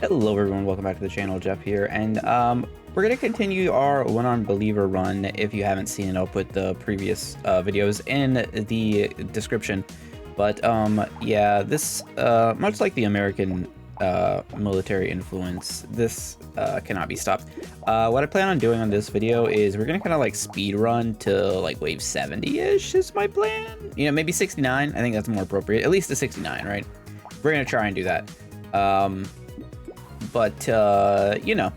Hello everyone, welcome back to the channel. Jeff here, and we're gonna continue our one-armed believer run. If you haven't seen it, I'll put the previous videos in the description. But yeah, this much like the American military influence, this cannot be stopped. What I plan on doing on this video is we're gonna kind of like speed run to like wave 70-ish is my plan. You know, maybe 69. I think that's more appropriate. At least to 69, right? We're gonna try and do that. But you know,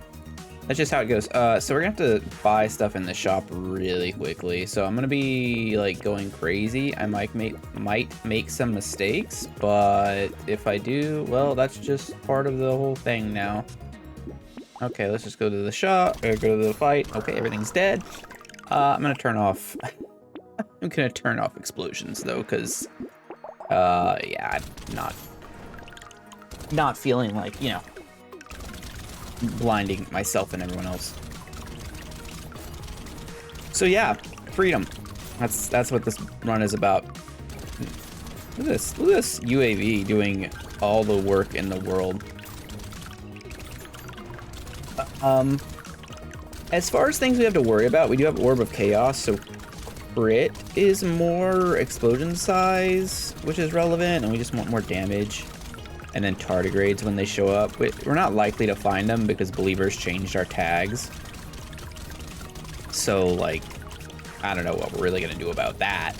that's just how it goes. So we're gonna have to buy stuff in the shop really quickly. So I'm gonna be like going crazy. I might make some mistakes, but if I do, well, that's just part of the whole thing now. Okay, let's just go to the shop, go to the fight. Okay, everything's dead. I'm gonna turn off, I'm gonna turn off explosions though, because yeah, I'm not feeling like, you know, blinding myself and everyone else. So yeah, freedom. That's what this run is about. Look at this UAV doing all the work in the world. As far as things we have to worry about, we do have Orb of Chaos, so crit is more explosion size, which is relevant, and we just want more damage. And then tardigrades when they show up. We're not likely to find them because believers changed our tags. So, like, I don't know what we're really gonna do about that.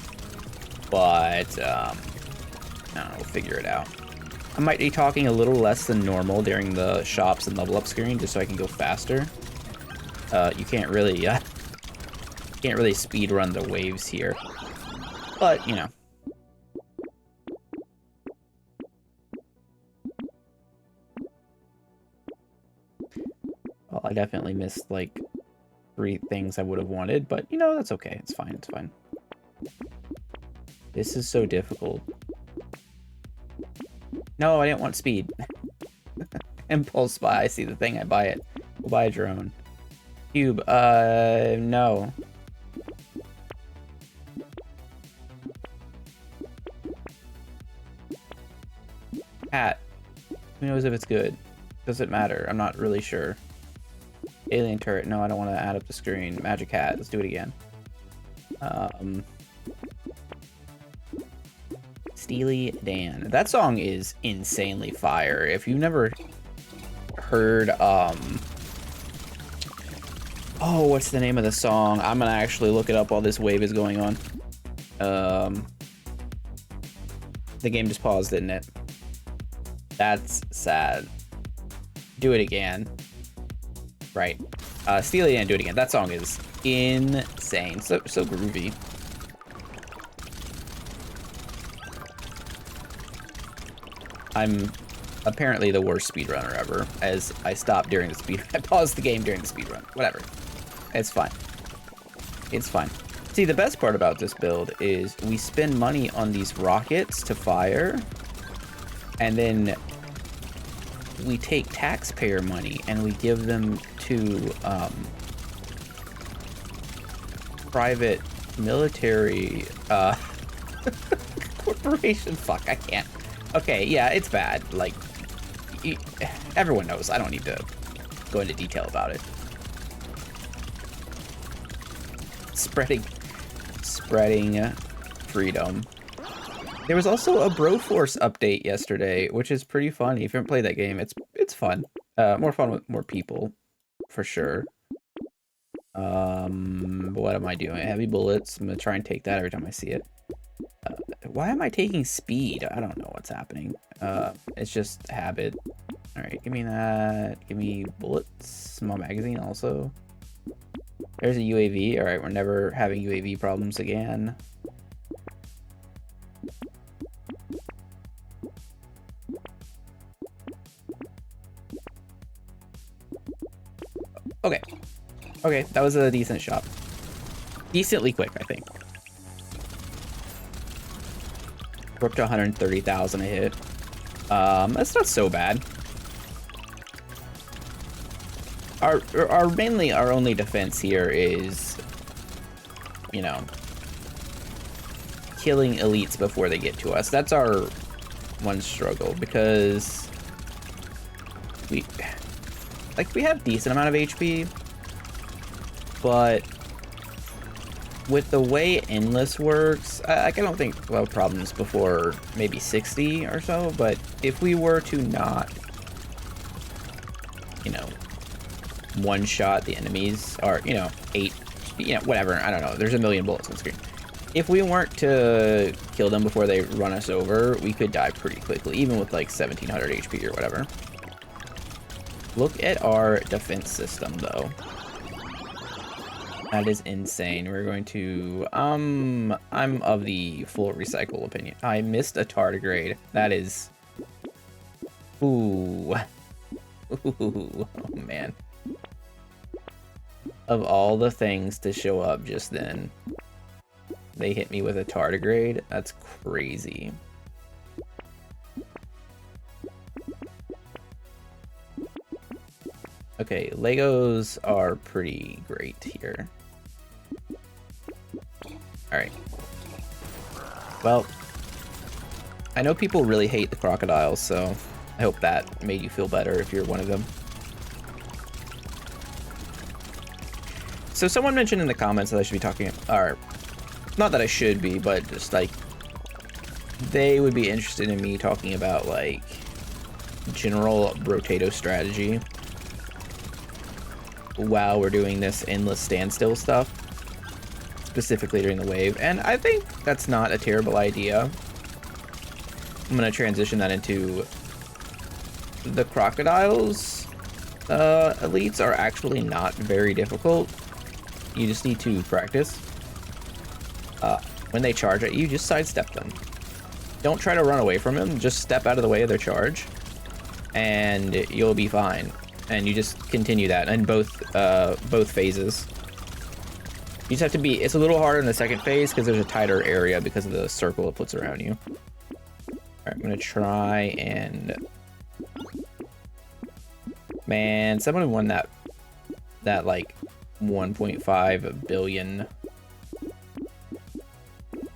But, I don't know, we'll figure it out. I might be talking a little less than normal during the shops and level up screen just so I can go faster. You can't really speed run the waves here. But, you know. Well, I definitely missed, like, 3 things I would have wanted, but, you know, that's okay. It's fine, it's fine. This is so difficult. No, I didn't want speed. Impulse buy, I see the thing, I buy it. We'll buy a drone. Cube, no. Hat. Who knows if it's good? Doesn't matter, I'm not really sure. Alien turret, no, I don't want to add up the screen. Magic hat, let's do it again. Steely Dan. That song is insanely fire. If you've never heard, oh, what's the name of the song? I'm gonna actually look it up while this wave is going on. The game just paused, didn't it? That's sad. Do it again. Right. Steely Dan, do it again. That song is insane. So groovy. I'm apparently the worst speedrunner ever, as I stopped during the speed. I paused the game during the speedrun. Whatever. It's fine. It's fine. See, the best part about this build is we spend money on these rockets to fire, and then we take taxpayer money and we give them to private military corporation. Fuck, I can't. Okay, yeah, it's bad. Like, everyone knows. I don't need to go into detail about it. Spreading freedom. There was also a Broforce update yesterday, which is pretty funny. If you haven't played that game, it's fun. More fun with more people, for sure. What am I doing? Heavy bullets. I'm gonna try and take that every time I see it. Why am I taking speed? I don't know what's happening. It's just habit. All right, give me that. Give me bullets. Small magazine also. There's a UAV. All right, we're never having UAV problems again. Okay. Okay, that was a decent shot. Decently quick, I think. We're up to 130,000 a hit. That's not so bad. Mainly our only defense here is, you know, killing elites before they get to us. That's our one struggle, because we have decent amount of HP, but with the way Endless works, I don't think we'll have problems before maybe 60 or so, but if we were to not, you know, one-shot the enemies, or, you know, 8, you know, whatever, I don't know, there's a million bullets on screen. If we weren't to kill them before they run us over, we could die pretty quickly, even with like 1700 HP or whatever. Look at our defense system, though. That is insane. We're going to, I'm of the full recycle opinion. I missed a tardigrade. That is, ooh. Ooh, oh man. Of all the things to show up just then, they hit me with a tardigrade. That's crazy. Okay, Legos are pretty great here. Alright. Well, I know people really hate the crocodiles, so I hope that made you feel better if you're one of them. So someone mentioned in the comments that I should be talking, or not that I should be, but just like they would be interested in me talking about like general Brotato strategy while we're doing this endless standstill stuff, specifically during the wave, and I think that's not a terrible idea. I'm gonna transition that into the crocodiles. Elites are actually not very difficult. You just need to practice. When they charge at you, just sidestep them. Don't try to run away from them, just step out of the way of their charge, and you'll be fine. And you just continue that in both phases. You just have to be, it's a little harder in the second phase because there's a tighter area because of the circle it puts around you. Alright, I'm gonna try and... Man, someone won that like 1.5 billion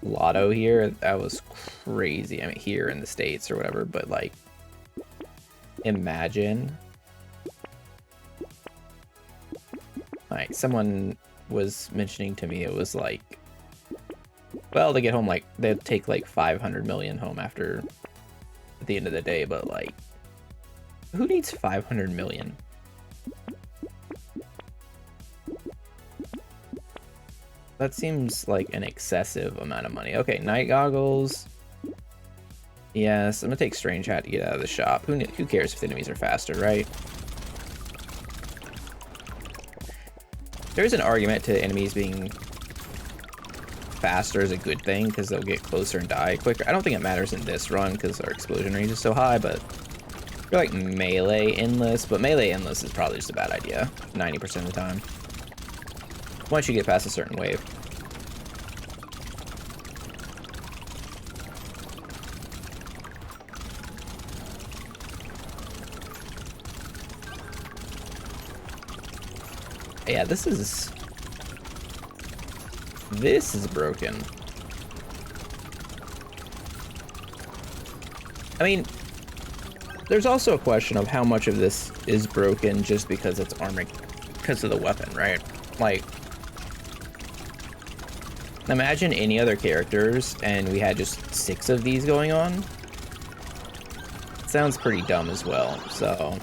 lotto here. That was crazy. I mean, here in the States or whatever, but like, imagine. Like, someone was mentioning to me, it was like, well, they get home like, they'd take like 500 million home after, at the end of the day, but like, who needs 500 million? That seems like an excessive amount of money. Okay, night goggles. Yes, I'm gonna take Strange Hat to get out of the shop. Who cares if the enemies are faster, right? There's an argument to enemies being faster is a good thing because they'll get closer and die quicker. I don't think it matters in this run because our explosion range is so high, but you're like melee endless, but melee endless is probably just a bad idea 90% of the time. Once you get past a certain wave. Yeah, this is broken. I mean, there's also a question of how much of this is broken just because it's armor, because of the weapon, right? Like, imagine any other characters and we had just 6 of these going on. It sounds pretty dumb as well, so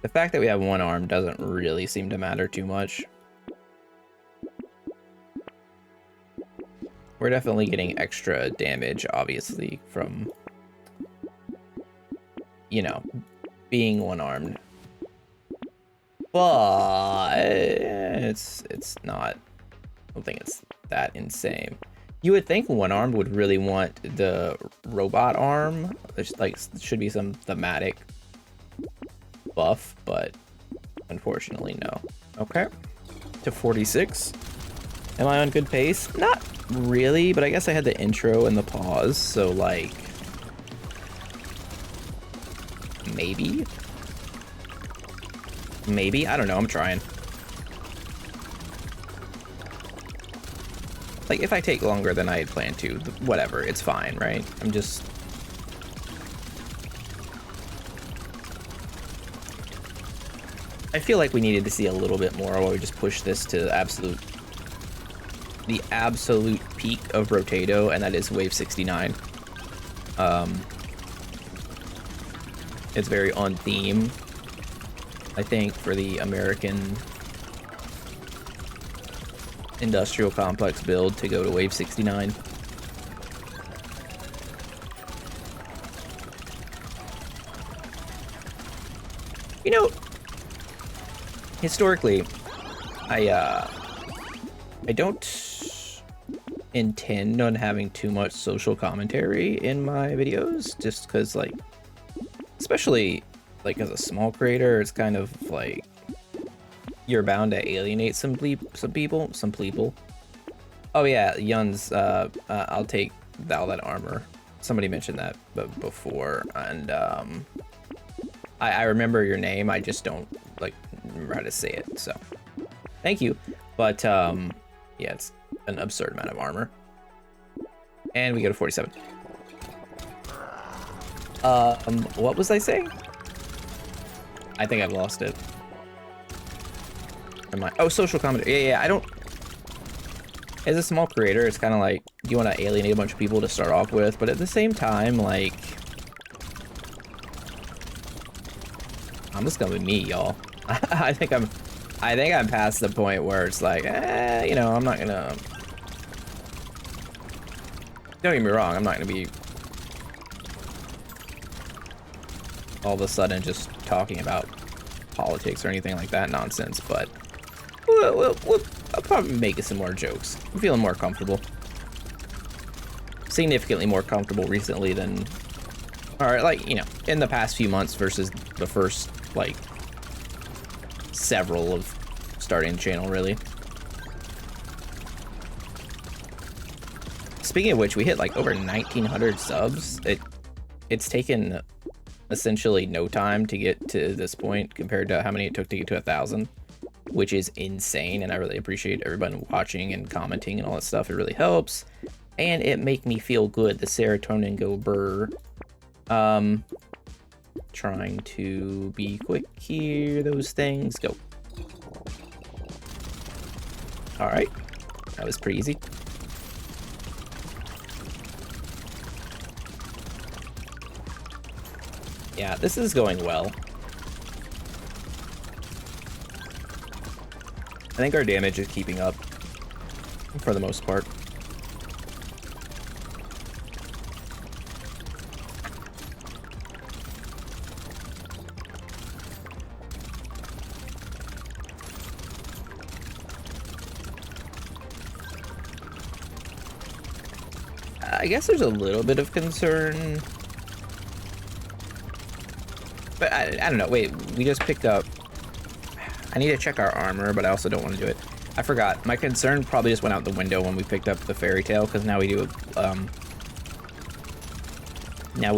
the fact that we have one arm doesn't really seem to matter too much. We're definitely getting extra damage, obviously, from, you know, being one-armed. But it's not, I don't think it's that insane. You would think one-armed would really want the robot arm. There's like, should be some thematic buff, but unfortunately no. Okay, to 46. Am I on good pace? Not really, but I guess I had the intro and the pause, so like, maybe, I don't know, I'm trying. Like, if I take longer than I had planned to, whatever, it's fine, right? I'm just... I feel like we needed to see a little bit more while we just push this to the absolute peak of Brotato, and that is wave 69. It's very on theme, I think, for the American industrial complex build to go to wave 69. You know, historically, I don't intend on having too much social commentary in my videos, just because, like, especially, like, as a small creator, it's kind of, like, you're bound to alienate some people. Oh, yeah, Yun's, I'll take all that armor. Somebody mentioned that before, and, I remember your name, I just don't, like, remember how to say it, so. Thank you. But, yeah, it's an absurd amount of armor. And we go to 47. What was I saying? I think I've lost it. Oh, social commentary. Yeah, I don't... As a small creator, it's kind of like, you want to alienate a bunch of people to start off with, but at the same time, like... I'm just gonna be me, y'all. I think I'm past the point where it's like, you know, I'm not gonna... Don't get me wrong, I'm not gonna be all of a sudden just talking about politics or anything like that nonsense, but I'll probably be making some more jokes. I'm feeling more comfortable. Significantly more comfortable recently than, or like, you know, in the past few months versus the first, like, several of starting the channel, really. Speaking of which, we hit like over 1,900 subs. It's taken essentially no time to get to this point compared to how many it took to get to 1,000, which is insane, and I really appreciate everybody watching and commenting and all that stuff. It really helps, and it make me feel good. The serotonin go burr. Trying to be quick here. Those things go. All right, that was pretty easy. Yeah, this is going well. I think our damage is keeping up for the most part. I guess there's a little bit of concern, but I don't know. Wait, we just picked up. I need to check our armor, but I also don't want to do it. I forgot. My concern probably just went out the window when we picked up the fairy tale, because now we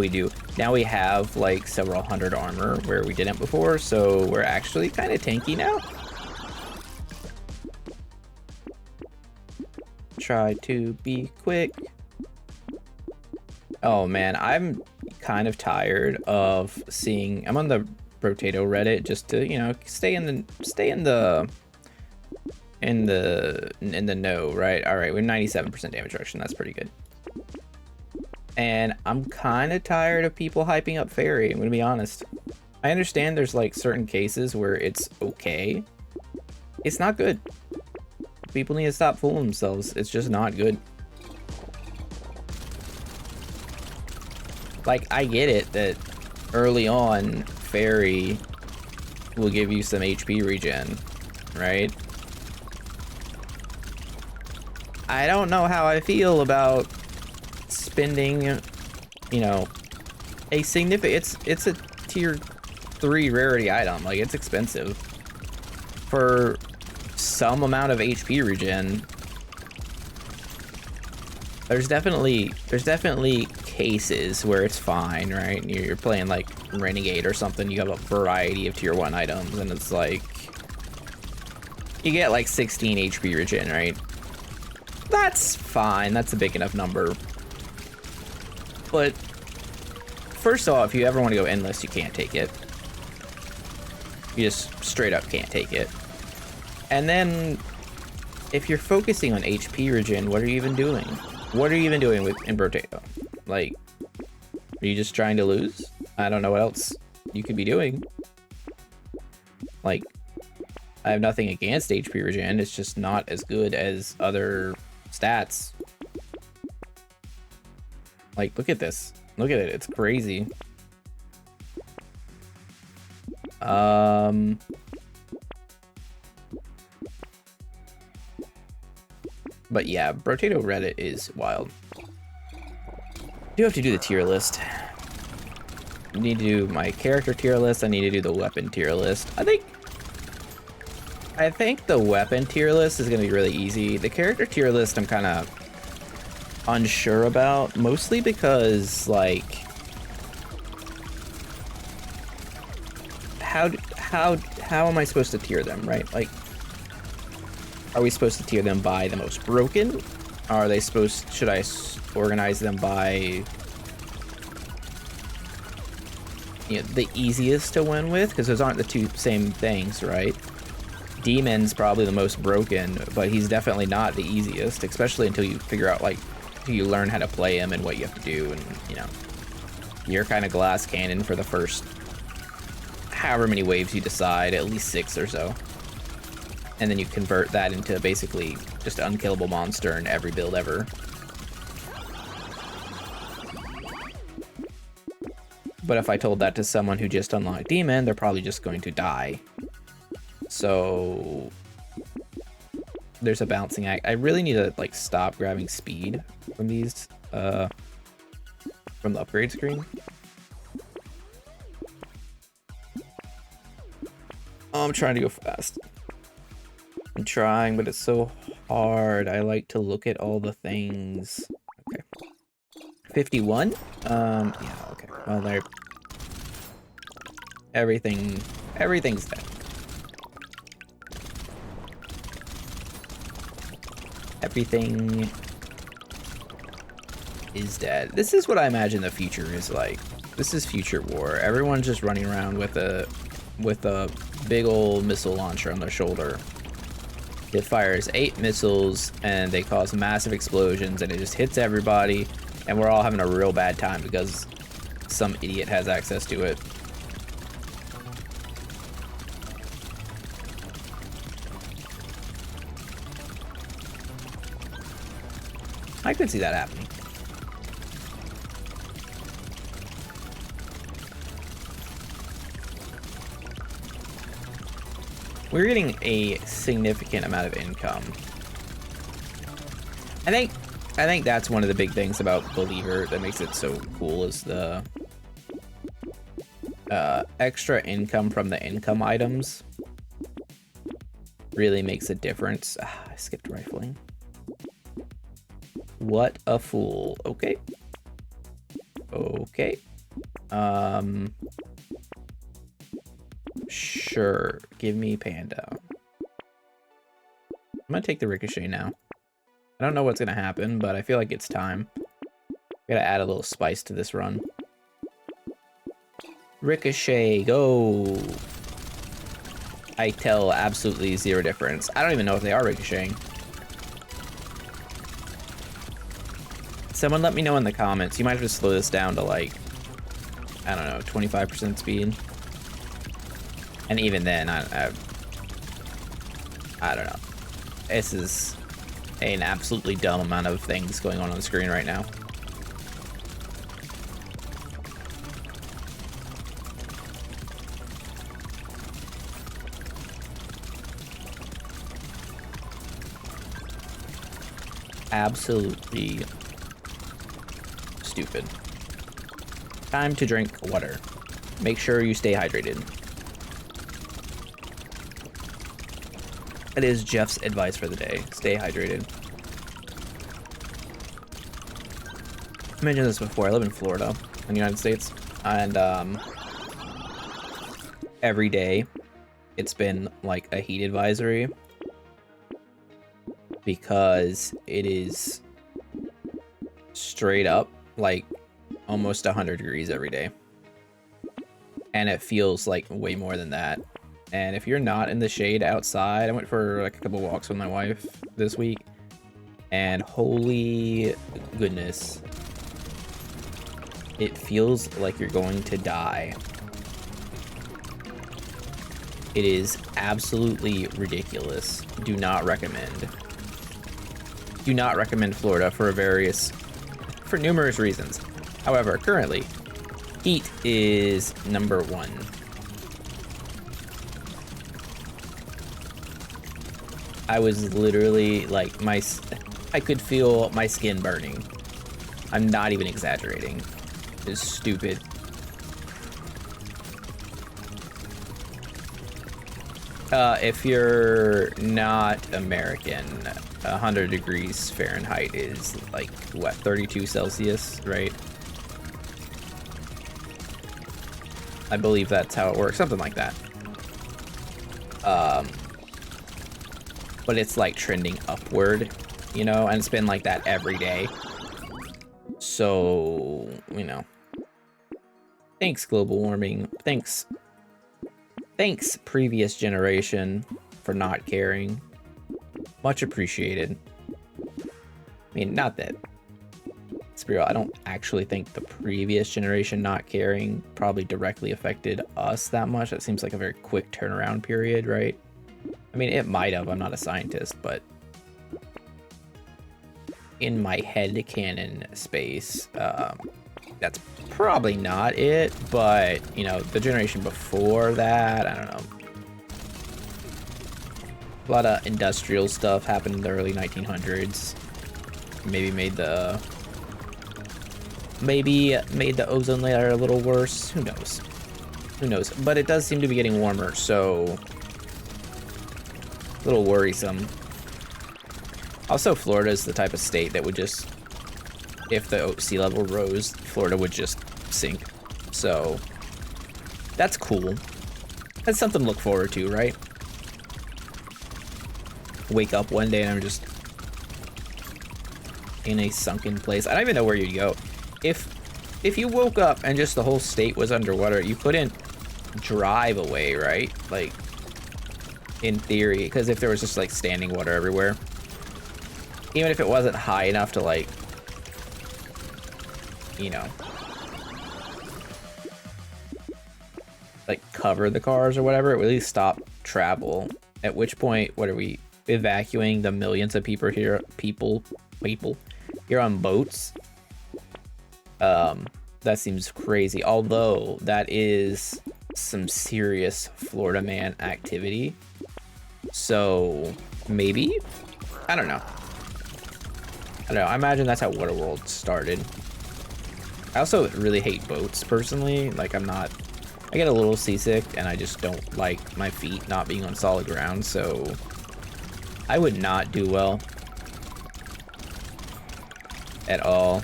do. Now we have like several hundred armor where we didn't before, so we're actually kind of tanky now. Try to be quick. Oh man, I'm kind of tired of seeing. I'm on the Brotato Reddit just to, you know, stay in the know, right? All right, we're 97% damage reduction. That's pretty good. And I'm kind of tired of people hyping up fairy. I'm gonna be honest. I understand there's like certain cases where it's okay. It's not good. People need to stop fooling themselves. It's just not good. Like, I get it that early on, fairy will give you some HP regen, right? I don't know how I feel about spending, you know, a significant, it's a tier 3 rarity item. Like, it's expensive. For some amount of HP regen, there's definitely cases where it's fine, right? You're playing like Renegade or something, you have a variety of tier 1 items, and it's like you get like 16 HP regen, right? That's fine, that's a big enough number. But first off, if you ever want to go endless, you can't take it. You just straight up can't take it. And then, if you're focusing on HP regen, what are you even doing? What are you even doing in Brotato? Like, are you just trying to lose? I don't know what else you could be doing. Like, I have nothing against HP regen, it's just not as good as other stats. Like, look at this. Look at it, it's crazy. But yeah, Brotato Reddit is wild. I do have to do the tier list. I need to do my character tier list. I need to do the weapon tier list. I think the weapon tier list is gonna be really easy. The character tier list I'm kind of unsure about, mostly because like how am I supposed to tier them, right? Like, are we supposed to tier them by the most broken? Are they supposed, should I organize them by, you know, the easiest to win with? Because those aren't the two same things, right? Demon's probably the most broken, but he's definitely not the easiest, especially until you figure out, like, you learn how to play him and what you have to do, and, you know, you're kind of glass cannon for the first however many waves you decide, at least 6 or so. And then you convert that into basically just an unkillable monster in every build ever. But if I told that to someone who just unlocked Demon, they're probably just going to die. So there's a balancing act. I really need to like stop grabbing speed from these from the upgrade screen. Oh, I'm trying to go fast. I'm trying, but it's so hard. I like to look at all the things. Okay. 51? Yeah, okay. Well, there. Everything's dead. Everything is dead. This is what I imagine the future is like. This is future war. Everyone's just running around with a big old missile launcher on their shoulder. It fires 8 missiles and they cause massive explosions and it just hits everybody and we're all having a real bad time because some idiot has access to it. I could see that happening. We're getting a significant amount of income. I think that's one of the big things about Believer that makes it so cool is the extra income from the income items really makes a difference. Ah, I skipped rifling. What a fool. Okay. Okay. Sure. Give me Panda. I'm gonna take the Ricochet now. I don't know what's gonna happen, but I feel like it's time. Gotta add a little spice to this run. Ricochet, go! I tell absolutely zero difference. I don't even know if they are ricocheting. Someone let me know in the comments. You might have to slow this down to like, I don't know, 25% speed. And even then, I don't know. This is an absolutely dumb amount of things going on the screen right now. Absolutely stupid. Time to drink water. Make sure you stay hydrated. That is Jeff's advice for the day. Stay hydrated. I mentioned this before. I live in Florida, in the United States, and every day it's been like a heat advisory because it is straight up like almost 100 degrees every day, and it feels like way more than that. And if you're not in the shade outside, I went for like a couple walks with my wife this week, and holy goodness, it feels like you're going to die. It is absolutely ridiculous. Do not recommend. Do not recommend Florida for numerous reasons. However, currently, heat is number one. I was literally like, I could feel my skin burning. I'm not even exaggerating. It's stupid. If you're not American, 100 degrees Fahrenheit is like, what, 32 Celsius, right? I believe that's how it works, something like that. But it's like trending upward, you know, and it's been like that every day. So, you know, thanks global warming, thanks previous generation for not caring. Much appreciated. I mean, not that it's real. I don't actually think the previous generation not caring probably directly affected us that much. That seems like a very quick turnaround period, right? I mean, it might have. I'm not a scientist, but in my head canon space, that's probably not it. But, you know, the generation before that, I don't know. A lot of industrial stuff happened in the early 1900s. Maybe made the ozone layer a little worse. Who knows? Who knows? But it does seem to be getting warmer, so a little worrisome. Also, Florida is the type of state that would just, if the sea level rose, Florida would just sink. So that's cool. That's something to look forward to, right? Wake up one day and I'm just in a sunken place. I don't even know where you'd go. If you woke up and just the whole state was underwater, you couldn't drive away, right? Like, in theory, because if there was just like standing water everywhere, even if it wasn't high enough to, like, you know, like cover the cars or whatever, it would at least stop travel. At which point, what are we evacuating the millions of people here? People here on boats? That seems crazy. Although that is some serious Florida man activity. So maybe? I don't know. I imagine that's how Waterworld started. I also really hate boats personally. Like, I get a little seasick and I just don't like my feet not being on solid ground, so I would not do well at all.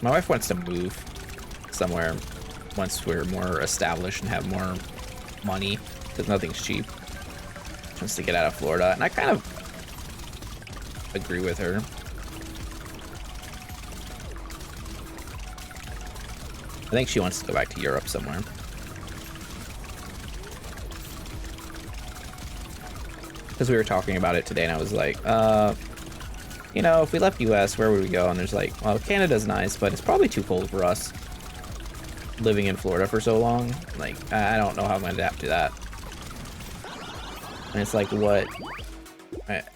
My wife wants to move somewhere once we're more established and have more money, because nothing's cheap. She wants to get out of Florida, and I kind of agree with her. I think she wants to go back to Europe somewhere. Because we were talking about it today, and I was like, you know, if we left US, where would we go? And there's like, well, Canada's nice, but it's probably too cold for us living in Florida for so long. Like, I don't know how I'm gonna adapt to that. And it's like, what?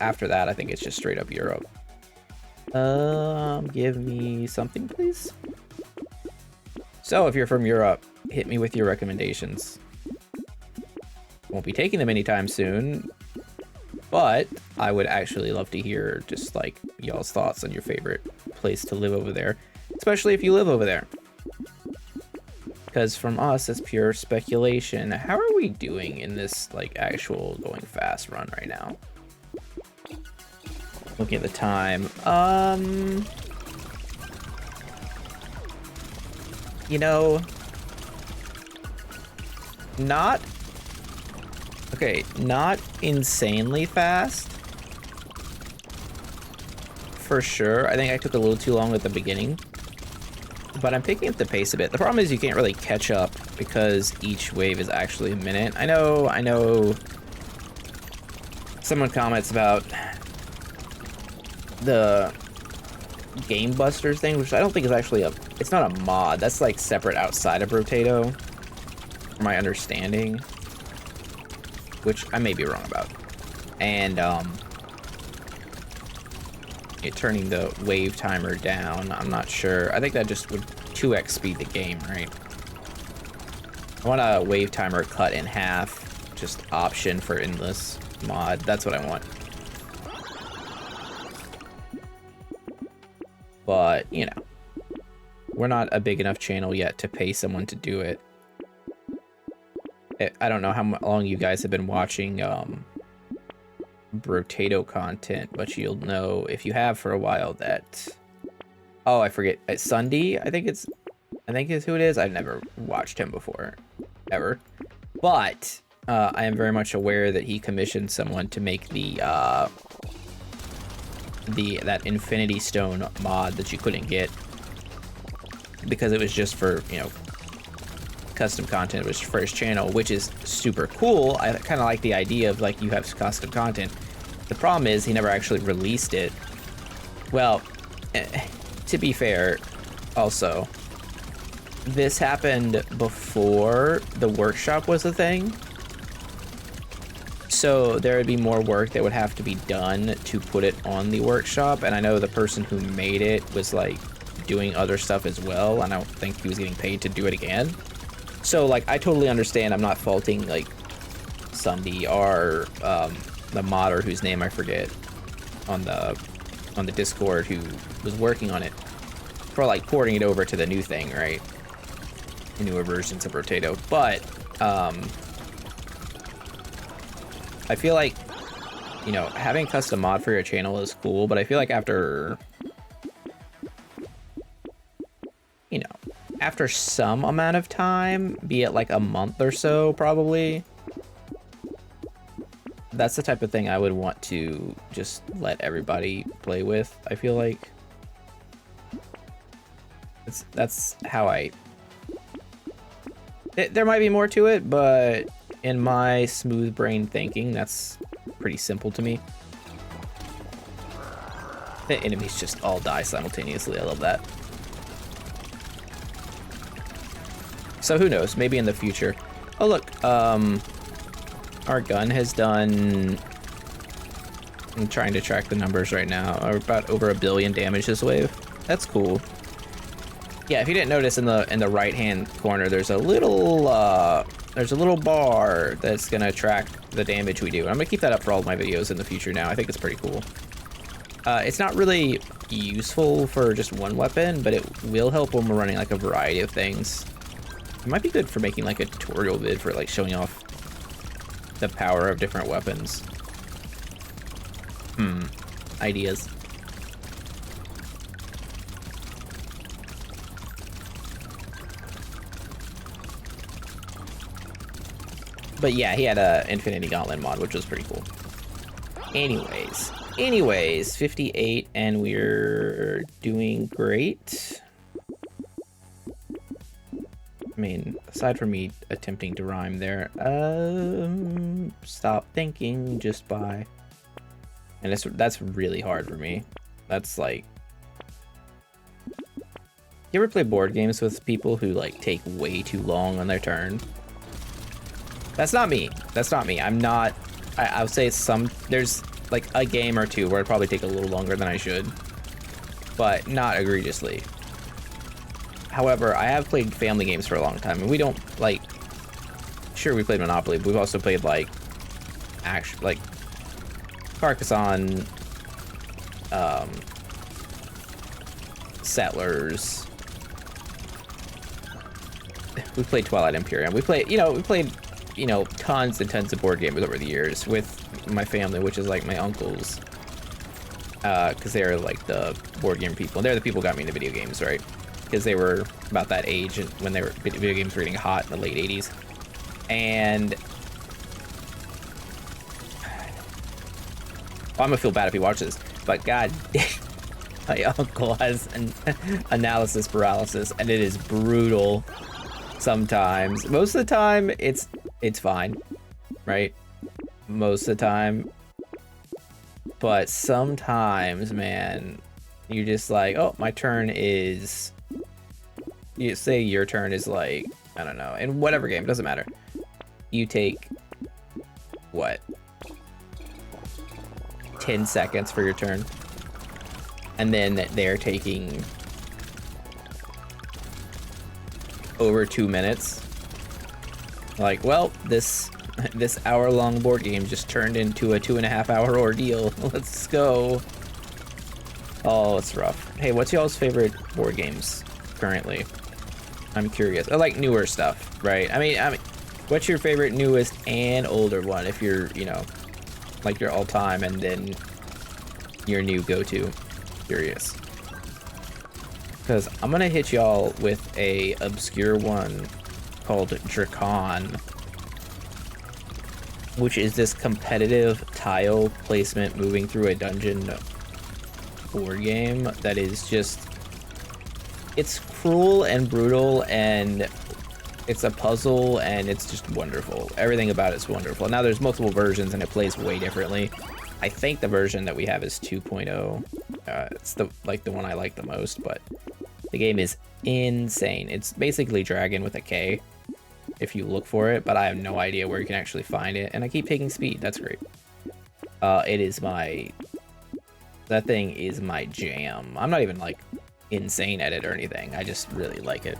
After that, I think it's just straight up Europe. Give me something, please. So if you're from Europe, hit me with your recommendations. Won't be taking them anytime soon, but I would actually love to hear just like y'all's thoughts on your favorite place to live over there, especially if you live over there. Because from us, it's pure speculation. How are we doing in this like actual going fast run right now? Looking at the time, you know, not insanely fast, for sure. I think I took a little too long at the beginning. but I'm picking up the pace a bit. The problem is you can't really catch up because each wave is actually a minute. I know. Someone comments about the Game Busters thing, which I don't think is actually it's not a mod. That's like separate outside of Brotato, from my understanding, which I may be wrong about. And turning the wave timer down, I'm not sure. I think that just would 2x speed the game, right? I want a wave timer cut in half, just option for endless mod. That's what I want. But, you know, we're not a big enough channel yet to pay someone to do it. I don't know how long you guys have been watching Brotato content, but you'll know if you have for a while that... Oh, I forget. Sunday, I think is who it is. I've never watched him before, ever. But I am very much aware that he commissioned someone to make that Infinity Stone mod that you couldn't get because it was just for, you know, custom content. It was for his channel, which is super cool. I kind of like the idea of like you have custom content. The problem is he never actually released it. Well, to be fair, also, this happened before the workshop was a thing. So there would be more work that would have to be done to put it on the workshop. And I know the person who made it was like doing other stuff as well. And I don't think he was getting paid to do it again. So like, I totally understand. I'm not faulting like Sunday or the modder whose name I forget on the Discord who was working on it for like porting it over to the new thing, right? The newer versions of Brotato. But I feel like, you know, having custom mod for your channel is cool, but I feel like after, you know, after some amount of time, be it like a month or so, probably, that's the type of thing I would want to just let everybody play with, I feel like. That's how there might be more to it, but in my smooth brain thinking, that's pretty simple to me. The enemies just all die simultaneously. I love that. So who knows? Maybe in the future. Oh look, our gun has done... I'm trying to track the numbers right now. About over 1 billion damage this wave. That's cool. Yeah, if you didn't notice in the right-hand corner, there's a little bar that's gonna track the damage we do. I'm gonna keep that up for all of my videos in the future now. I think it's pretty cool. It's not really useful for just one weapon, but it will help when we're running like a variety of things. It might be good for making like a tutorial vid for like showing off the power of different weapons. Ideas. But yeah, he had a Infinity Gauntlet mod, which was pretty cool. Anyways, 58, and we're doing great. I mean, aside from me attempting to rhyme there, stop thinking, just buy. And that's really hard for me. That's like... You ever play board games with people who like take way too long on their turn? That's not me. That's not me. I'm not... I would say there's like a game or two where I'd probably take a little longer than I should. But not egregiously. However, I have played family games for a long time, and we don't, like... Sure, we played Monopoly, but we've also played, like... like... Carcassonne... Settlers... We played Twilight Imperium. We played, tons and tons of board games over the years with my family, which is like my uncles, because they're like the board game people. They're the people who got me into video games, right? Because they were about that age and when video games were getting hot in the late 80s. And I'm gonna feel bad if he watches this, but God, My uncle has an analysis paralysis, and it is brutal sometimes. Most of the time, it's fine, right? Most of the time. But sometimes, man, you're just like, oh, my turn is... You say your turn is like, I don't know, in whatever game, it doesn't matter. You take, what? 10 seconds for your turn. And then they're taking over 2 minutes. Like, well, this hour-long board game just turned into a 2.5-hour ordeal. Let's go. Oh, it's rough. Hey, what's y'all's favorite board games currently? I'm curious. I like newer stuff, right? I mean, what's your favorite newest and older one? If you're, you know, like your all-time and then your new go-to. Curious. Because I'm gonna hit y'all with a obscure one called Dracon, which is this competitive tile placement moving through a dungeon board game that is just, it's cruel and brutal, and it's a puzzle, and it's just wonderful. Everything about it's wonderful. Now there's multiple versions and it plays way differently. I think the version that we have is 2.0. It's the one I like the most, but the game is insane. It's basically Dragon with a K if you look for it, but I have no idea where you can actually find it, and I keep taking speed. That's great. It is that thing is my jam. I'm not even like insane at it or anything. I just really like it.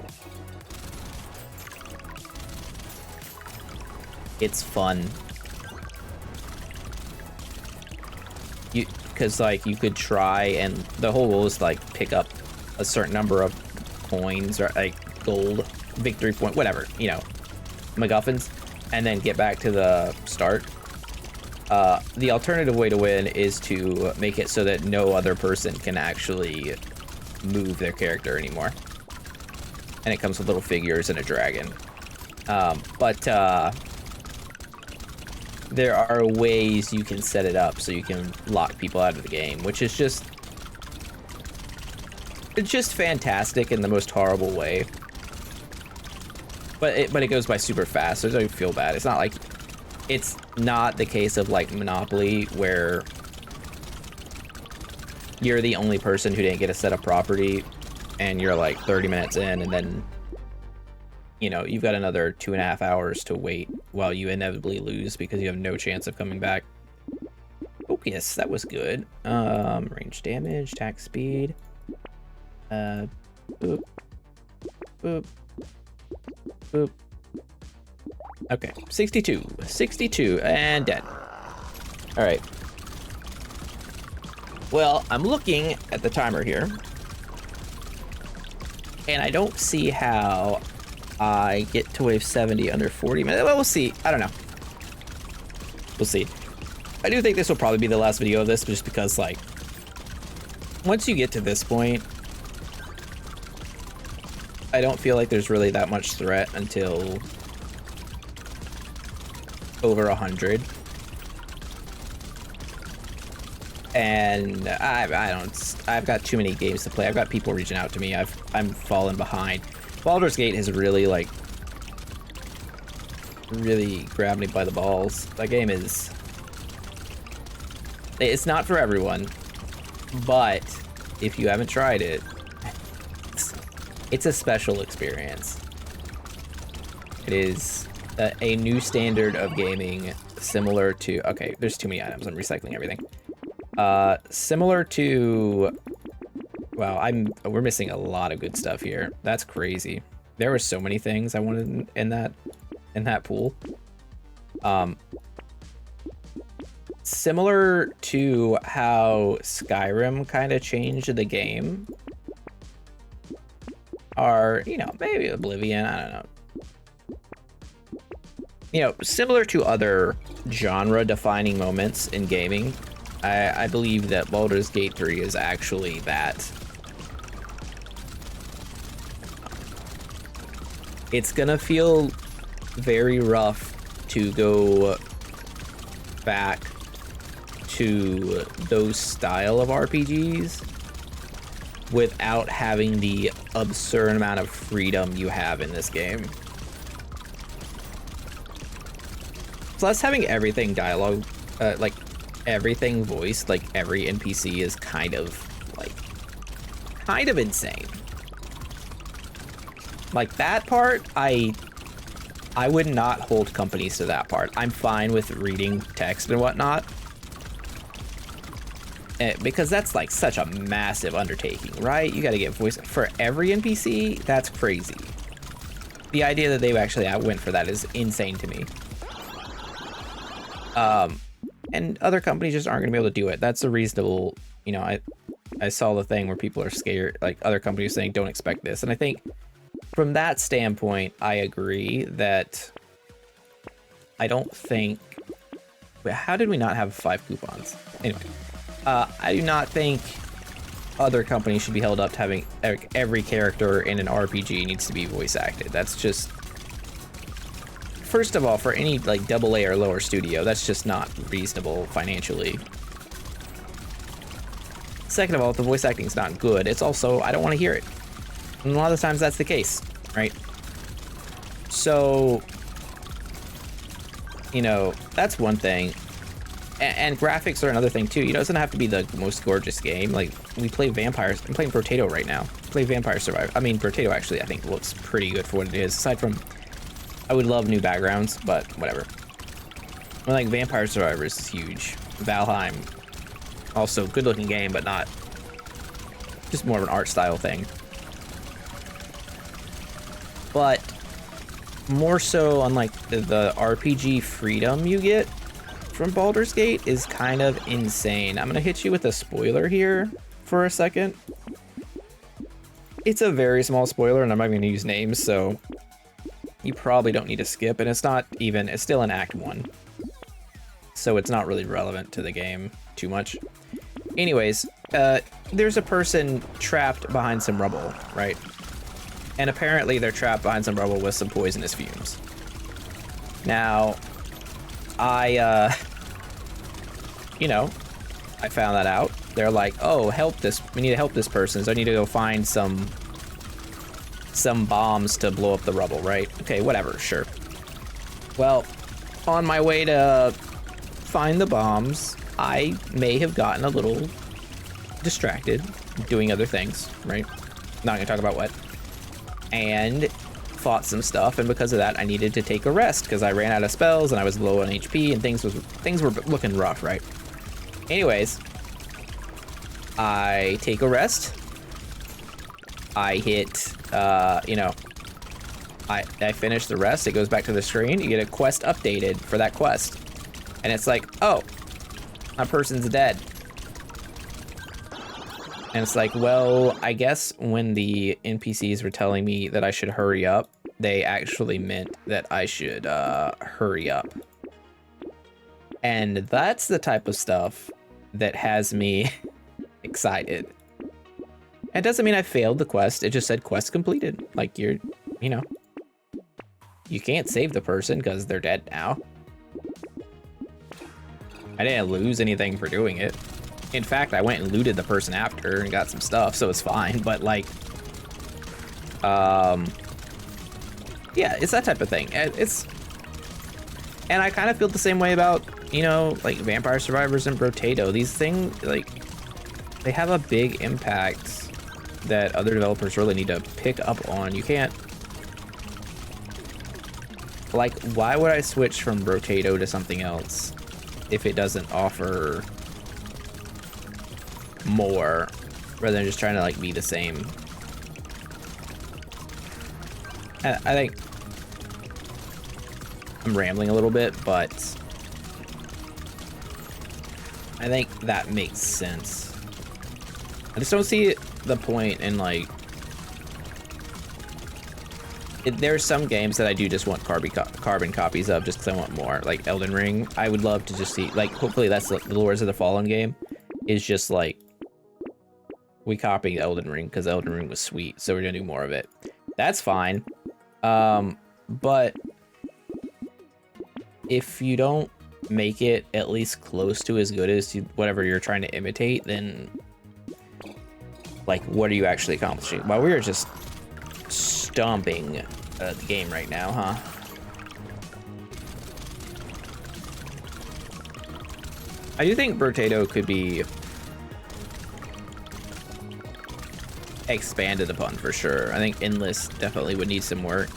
It's fun. Because like you could try, and the whole goal is like pick up a certain number of coins or like gold, victory point, whatever, you know, MacGuffins, and then get back to the start. The alternative way to win is to make it so that no other person can actually move their character anymore. And it comes with little figures and a dragon. There are ways you can set it up so you can lock people out of the game, which is just... It's just fantastic in the most horrible way. But it goes by super fast, so I don't feel bad. It's not like... It's not the case of, like, Monopoly, where you're the only person who didn't get a set of property, and you're, like, 30 minutes in, and then, you know, you've got another 2.5 hours to wait while you inevitably lose because you have no chance of coming back. Focus, that was good. Range damage, attack speed. Boop. Boop. Boop. Okay, 62, and dead. All right. Well, I'm looking at the timer here, and I don't see how I get to wave 70 under 40 minutes. Well, we'll see. I don't know. We'll see. I do think this will probably be the last video of this, just because, like, once you get to this point, I don't feel like there's really that much threat until over 100. And I've got too many games to play. I've got people reaching out to me. I'm falling behind. Baldur's Gate has really grabbed me by the balls. That game is... It's not for everyone, but if you haven't tried it, it's a special experience. It is a new standard of gaming, similar to... Okay, there's too many items. I'm recycling everything. Similar to... Wow, we're missing a lot of good stuff here. That's crazy. There were so many things I wanted in that pool. Similar to how Skyrim kind of changed the game, or, you know, maybe Oblivion, I don't know. You know, similar to other genre-defining moments in gaming, I believe that Baldur's Gate 3 is actually that. It's gonna feel very rough to go back to those style of RPGs without having the absurd amount of freedom you have in this game. Plus, having everything dialogue, like everything voiced, like every NPC is kind of insane. Like that part, I would not hold companies to that part. I'm fine with reading text and whatnot, because that's like such a massive undertaking, right? You got to get voice for every NPC. That's crazy. The idea that they actually went for that is insane to me. And other companies just aren't gonna be able to do it. That's a reasonable, you know, I saw the thing where people are scared, like other companies saying don't expect this, and I think from that standpoint I agree that I don't think, how did we not have 5 coupons? Anyway, I do not think other companies should be held up to having every character in an RPG needs to be voice acted. That's just, first of all, for any like AA or lower studio, that's just not reasonable financially. Second of all, if the voice acting is not good, it's also, I don't want to hear it. And a lot of the times that's the case, right? So, you know, that's one thing. And graphics are another thing too. You know, it doesn't have to be the most gorgeous game. Like, we play Vampires. I'm playing Brotato right now. Play Vampire Survivor. I mean, Brotato actually, I think, looks pretty good for what it is. Aside from, I would love new backgrounds, but whatever. Well, like, Vampire Survivor is huge. Valheim, also good looking game, but not, just more of an art style thing. But more so on like the RPG freedom you get from Baldur's Gate is kind of insane. I'm gonna hit you with a spoiler here for a second. It's a very small spoiler, and I'm not gonna use names, so you probably don't need to skip, and it's still in Act 1. So it's not really relevant to the game too much. Anyways, there's a person trapped behind some rubble, right? And apparently they're trapped behind some rubble with some poisonous fumes. Now, you know, I found that out. They're like, oh, we need to help this person, so I need to go find some bombs to blow up the rubble, right? Okay, whatever, sure. Well, on my way to find the bombs, I may have gotten a little distracted doing other things, right? Not gonna talk about what. And fought some stuff, and because of that, I needed to take a rest because I ran out of spells and I was low on HP and things were looking rough, right? Anyways, I take a rest. I hit, you know, I finish the rest. It goes back to the screen. You get a quest updated for that quest, and it's like, oh, my person's dead. And it's like, well, I guess when the NPCs were telling me that I should hurry up, they actually meant that I should hurry up. And that's the type of stuff that has me excited. It doesn't mean I failed the quest. It just said quest completed. Like, you know, you can't save the person because they're dead now. I didn't lose anything for doing it. In fact, I went and looted the person after and got some stuff, so it's fine. But like, yeah, it's that type of thing. And I kind of feel the same way about, you know, like Vampire Survivors and Brotato. These things, like, they have a big impact that other developers really need to pick up on. You can't, like, why would I switch from Brotato to something else if it doesn't offer more, rather than just trying to like be the same? I think I'm rambling a little bit, but I think that makes sense. I just don't see the point in like, there's some games that I do just want carbon copies of just because I want more. Like Elden Ring, I would love to just see, like, hopefully that's the Lords of the Fallen game is just like, we copied Elden Ring because Elden Ring was sweet, so we're gonna do more of it. That's fine. But if you don't make it at least close to as good as whatever you're trying to imitate, then like, what are you actually accomplishing? Well, we are just stomping the game right now, huh? I do think Brotato could be expanded upon for sure. I think Endless definitely would need some work.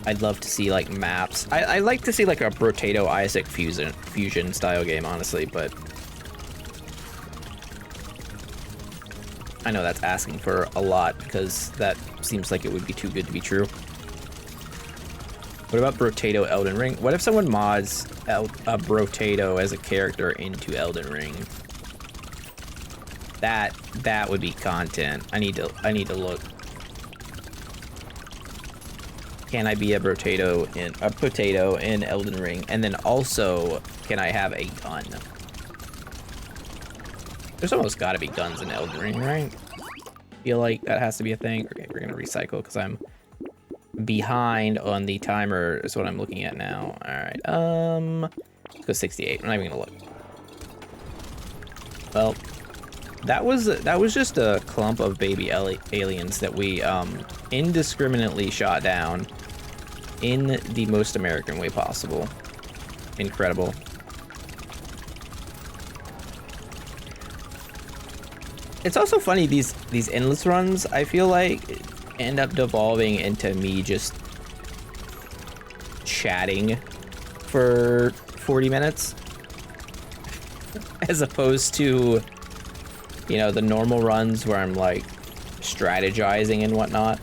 I'd love to see like maps. I like to see like a Brotato Isaac fusion style game, honestly, but I know that's asking for a lot because that seems like it would be too good to be true. What about Brotato Elden Ring? What if someone mods a Brotato as a character into Elden Ring? That would be content. I need to look. Can I be a potato in Elden Ring? And then also, can I have a gun? There's almost got to be guns in Elden Ring, right? Feel like that has to be a thing. Okay, we're gonna recycle because I'm behind on the timer. Is what I'm looking at now. All right. Let's go 68. I'm not even gonna look. Well, that was just a clump of baby aliens that we indiscriminately shot down in the most American way possible. Incredible. It's also funny, these endless runs, I feel like, end up devolving into me just chatting for 40 minutes. As opposed to, you know, the normal runs where I'm like strategizing and whatnot.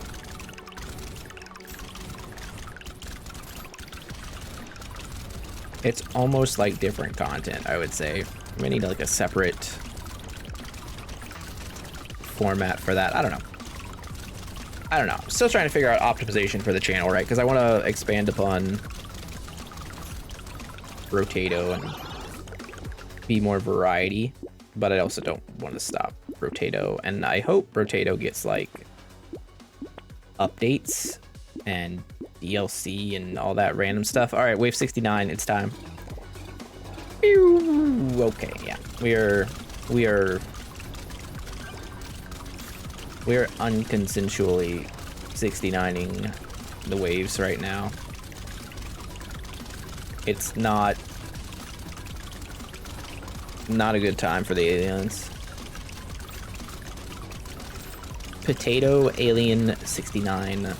It's almost like different content, I would say. We need like a separate format for that. I don't know. Still trying to figure out optimization for the channel, right? Because I want to expand upon Brotato and be more variety, but I also don't want to stop Brotato. And I hope Brotato gets like updates and DLC and all that random stuff. All right, wave 69, it's time. Okay, yeah, we are unconsensually 69ing the waves right now. It's not a good time for the aliens. Potato Alien 69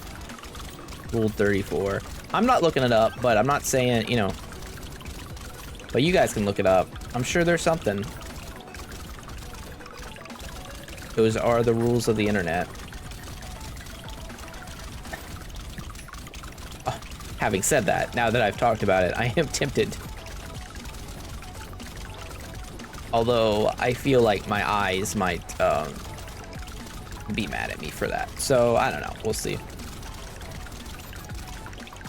Rule 34. I'm not looking it up, but I'm not saying, you know, but you guys can look it up. I'm sure there's something. Those are the rules of the internet. Having said that, now that I've talked about it, I am tempted. Although I feel like my eyes might be mad at me for that. So I don't know, we'll see.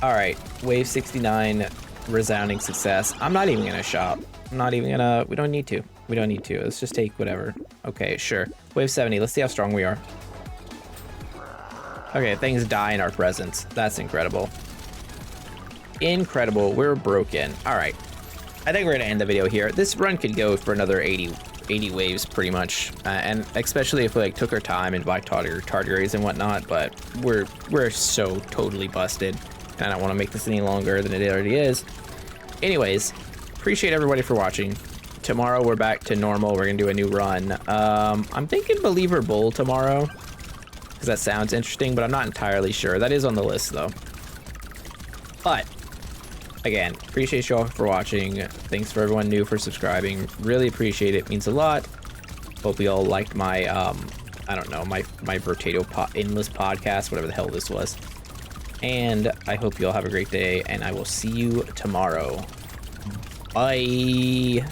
All right, wave 69, resounding success. I'm not even gonna shop. I'm not even gonna, we don't need to. Let's just take whatever. Okay, sure. Wave 70, let's see how strong we are. Okay, things die in our presence. That's incredible. Incredible, we're broken. All right, I think we're gonna end the video here. This run could go for another 80 waves pretty much. And especially if we like took our time and buy tardigrades and whatnot, but we're so totally busted. And I don't wanna make this any longer than it already is. Anyways, appreciate everybody for watching. Tomorrow we're back to normal. We're gonna do a new run. I'm thinking Believer Bull tomorrow, because that sounds interesting, but I'm not entirely sure. That is on the list though. But again, appreciate you all for watching. Thanks for everyone new for subscribing. Really appreciate it. Means a lot. Hope you all liked my I don't know, my Brotato endless podcast, whatever the hell this was. And I hope you all have a great day, and I will see you tomorrow. Bye.